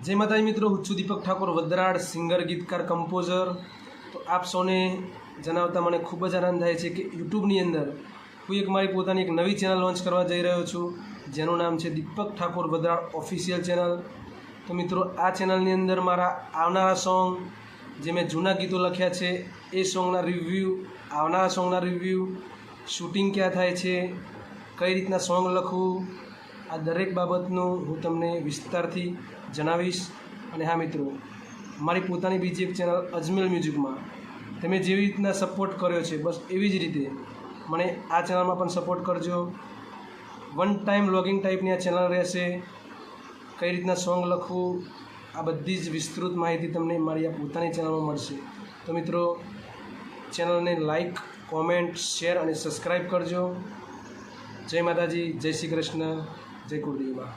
जय माता मित्रों, હું છું દીપક ઠાકોર વદ્રાડ, સિંગર, ગીતકાર, કમ્પોઝર। તો આપ સૌને જણાવતા મને ખૂબ જ આનંદ થાય છે કે યુટ્યુબની અંદર હું એક પોતાની એક નવી ચેનલ લોન્ચ કરવા જઈ રહ્યો છું, જેનું નામ છે દીપક ઠાકોર વદ્રાડ ઓફિશિયલ ચેનલ। તો મિત્રો, આ ચેનલની અંદર મારા આવનારા સોંગ, જે મેં જૂના ગીતો લખ્યા છે એ સોંગના રિવ્યૂ, આવનારા સોંગના રિવ્યૂ, શૂટિંગ ક્યાં થાય છે, કઈ રીતના સોંગ લખવું, આ દરેક બાબતનું હું તમને વિસ્તારથી જણાવીશ। અને હા મિત્રો, મારી પોતાની બીજી એક ચેનલ અજમેલ મ્યુઝિકમાં તમે જેવી રીતના સપોર્ટ કર્યો છે, બસ એવી જ રીતે મને આ ચેનલમાં પણ સપોર્ટ કરજો। વન ટાઈમ વ્લોગિંગ ટાઈપની આ ચેનલ રહેશે। કઈ રીતના સોંગ લખવું, આ બધી જ વિસ્તૃત માહિતી તમને મારી આ પોતાની ચેનલમાં મળશે। તો મિત્રો, ચેનલને લાઈક, કોમેન્ટ, શેર અને સબસ્ક્રાઈબ કરજો। જય માતાજી, જય શ્રી કૃષ્ણ, જય કુળદેવી માં।